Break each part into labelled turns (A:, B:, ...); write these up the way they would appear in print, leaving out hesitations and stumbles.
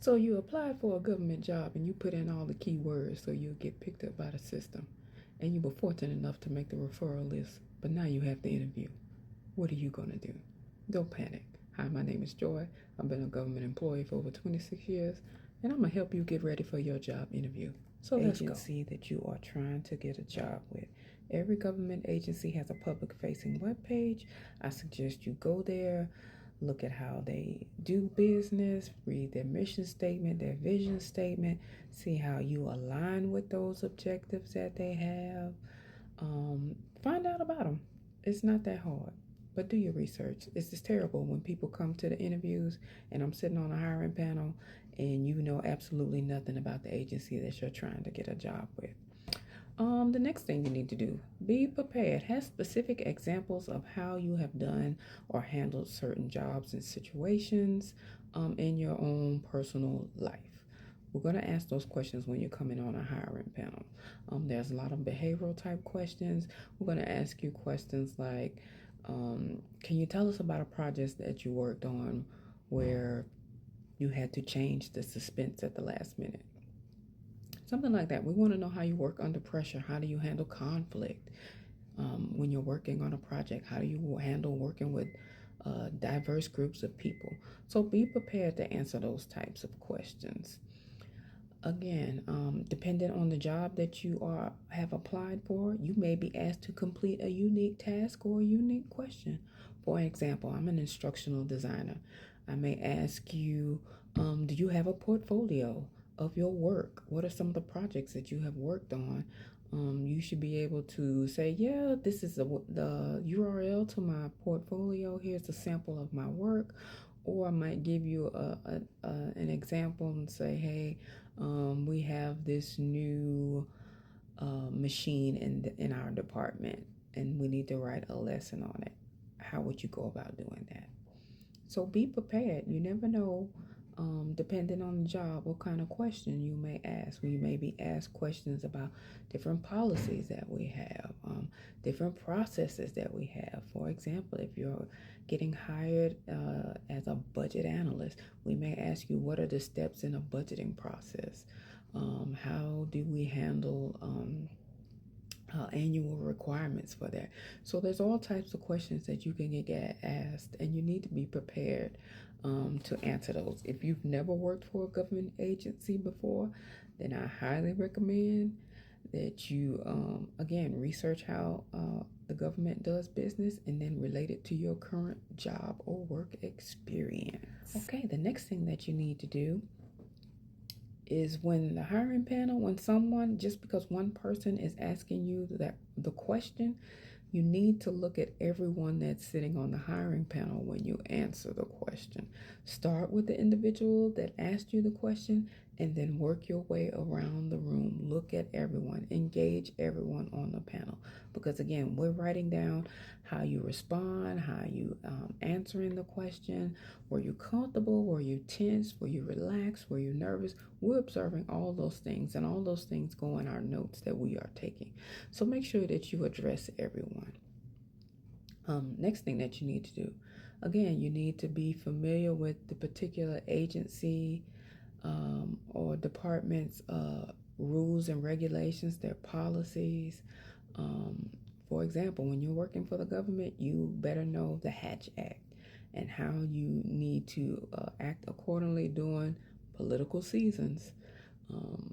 A: So you applied for a government job and you put in all the keywords so you'll get picked up by the system. And you were fortunate enough to make the referral list, but now you have the interview. What are you going to do? Don't panic. Hi, my name is Joy. I've been a government employee for over 26 years, and I'm going to help you get ready for your job interview. So let's go. Agency that you are trying to get a job with. Every government agency has a public-facing webpage. I suggest you go there, look at how they do business, read their mission statement, their vision statement, see how you align with those objectives that they have. Find out about them. It's not that hard, but do your research. It's just terrible when people come to the interviews and I'm sitting on a hiring panel and you know absolutely nothing about the agency that you're trying to get a job with. The next thing you need to do, be prepared. Have specific examples of how you have done or handled certain jobs and situations in your own personal life. We're going to ask those questions when you're coming on a hiring panel. There's a lot of behavioral type questions. We're going to ask you questions like, can you tell us about a project that you worked on where you had to change the suspense at the last minute? Something like that. We want to know how you work under pressure. How do you handle conflict when you're working on a project? How do you handle working with diverse groups of people? So be prepared to answer those types of questions. Again, depending on the job that you have applied for, you may be asked to complete a unique task or a unique question. For example, I'm an instructional designer. I may ask you, do you have a portfolio of your work? What are some of the projects that you have worked on? You should be able to say, yeah, this is the URL to my portfolio. Here's a sample of my work. Or I might give you an example and say, hey, we have this new machine in our department and we need to write a lesson on it. How would you go about doing that? So be prepared. You never know, depending on the job, what kind of question you may ask. We may be asked questions about different policies that we have, different processes that we have. For example, if you're getting hired as a budget analyst, we may ask you, what are the steps in a budgeting process? How do we handle annual requirements for that? So there's all types of questions that you can get asked, and you need to be prepared to answer those. If you've never worked for a government agency before, then I highly recommend that you again research how the government does business and then relate it to your current job or work experience. Okay, the next thing that you need to do is when the hiring panel, when someone, just because one person is asking you the question, you need to look at everyone that's sitting on the hiring panel when you answer the question. Start with the individual that asked you the question and then work your way around the room. Look at everyone, engage everyone on the panel. Because again, we're writing down how you respond, how you answering the question. Were you comfortable? Were you tense? Were you relaxed? Were you nervous? We're observing all those things, and all those things go in our notes that we are taking. So make sure that you address everyone. Next thing that you need to do, again, you need to be familiar with the particular agency or department's rules and regulations, their policies. For example, when you're working for the government, you better know the Hatch Act and how you need to act accordingly during political seasons.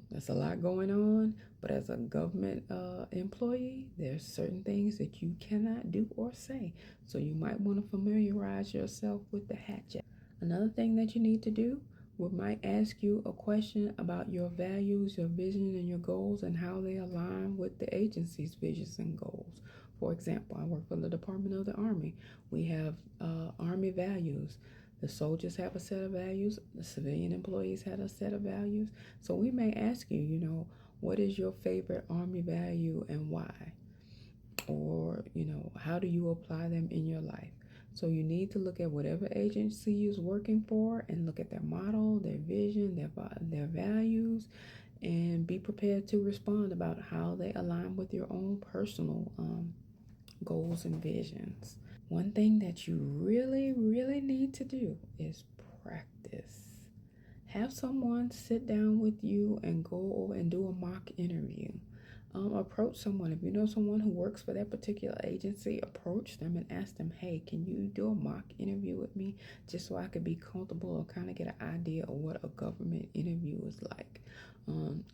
A: There's a lot going on, but as a government employee, there's certain things that you cannot do or say. So you might want to familiarize yourself with the Hatch Act. Another thing that you need to do, we might ask you a question about your values, your vision, and your goals and how they align with the agency's visions and goals. For example, I work for the Department of the Army. We have Army values. The soldiers have a set of values. The civilian employees have a set of values. So we may ask you, what is your favorite Army value and why? Or, how do you apply them in your life? So you need to look at whatever agency you're working for and look at their model, their vision, their values, and be prepared to respond about how they align with your own personal goals and visions. One thing that you really, really need to do is practice. have someone sit down with you and go and do a mock interview. Approach someone. If you know someone who works for that particular agency, approach them and ask them, hey, can you do a mock interview with me just so I could be comfortable or kind of get an idea of what a government interview is like.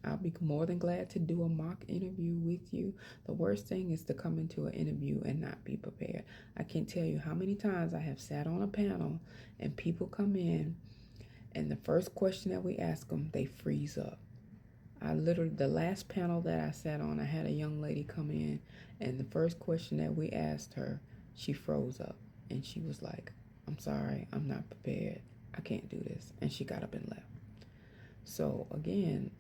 A: I'll be more than glad to do a mock interview with you. The worst thing is to come into an interview and not be prepared. I can't tell you how many times I have sat on a panel and people come in and the first question that we ask them, they freeze up. The last panel that I sat on, I had a young lady come in, and the first question that we asked her, she froze up, and she was like, I'm sorry, I'm not prepared. I can't do this. And she got up and left. So again,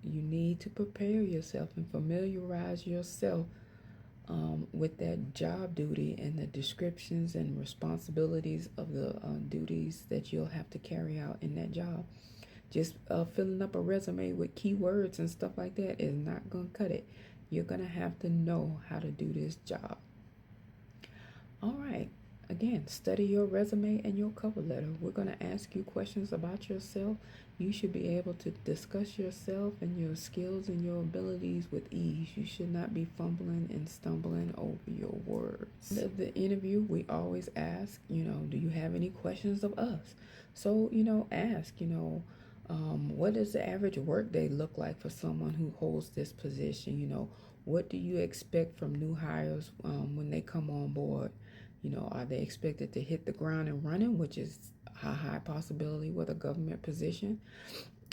A: you need to prepare yourself and familiarize yourself with that job duty and the descriptions and responsibilities of the duties that you'll have to carry out in that job. Just filling up a resume with keywords and stuff like that is not going to cut it. You're going to have to know how to do this job. All right. Again, study your resume and your cover letter. We're going to ask you questions about yourself. You should be able to discuss yourself and your skills and your abilities with ease. You should not be fumbling and stumbling over your words. The interview, we always ask, do you have any questions of us? So, ask, what does the average workday look like for someone who holds this position? What do you expect from new hires when they come on board? Are they expected to hit the ground and running, which is a high possibility with a government position,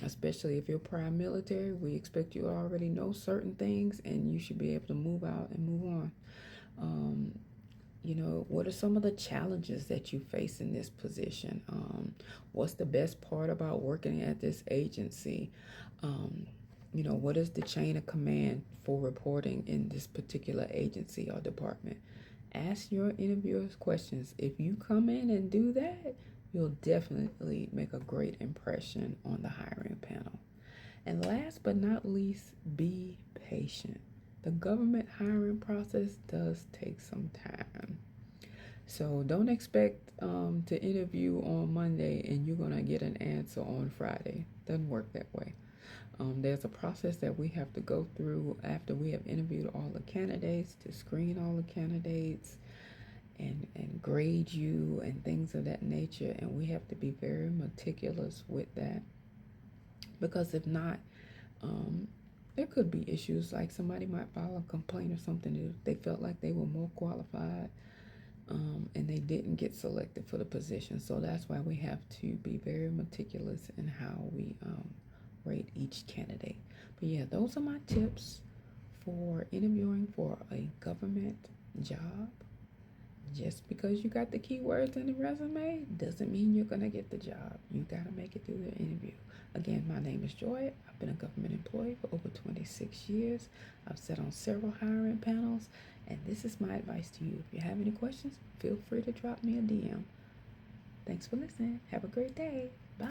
A: especially if you're prime military. We expect you to already know certain things and you should be able to move out and move on. What are some of the challenges that you face in this position? What's the best part about working at this agency? What is the chain of command for reporting in this particular agency or department? Ask your interviewers questions. If you come in and do that, you'll definitely make a great impression on the hiring panel. And last but not least, be patient. The government hiring process does take some time. So don't expect to interview on Monday and you're going to get an answer on Friday. Doesn't work that way. There's a process that we have to go through after we have interviewed all the candidates to screen all the candidates and grade you and things of that nature. And we have to be very meticulous with that, because if not, there could be issues like somebody might file a complaint or something if they felt like they were more qualified and they didn't get selected for the position. So that's why we have to be very meticulous in how we rate each candidate. But yeah, those are my tips for interviewing for a government job. Just because you got the keywords in the resume doesn't mean you're going to get the job. You got to make it through the interview. Again, my name is Joy. I've been a government employee for over 26 years. I've sat on several hiring panels, and this is my advice to you. If you have any questions, feel free to drop me a DM. Thanks for listening. Have a great day. Bye.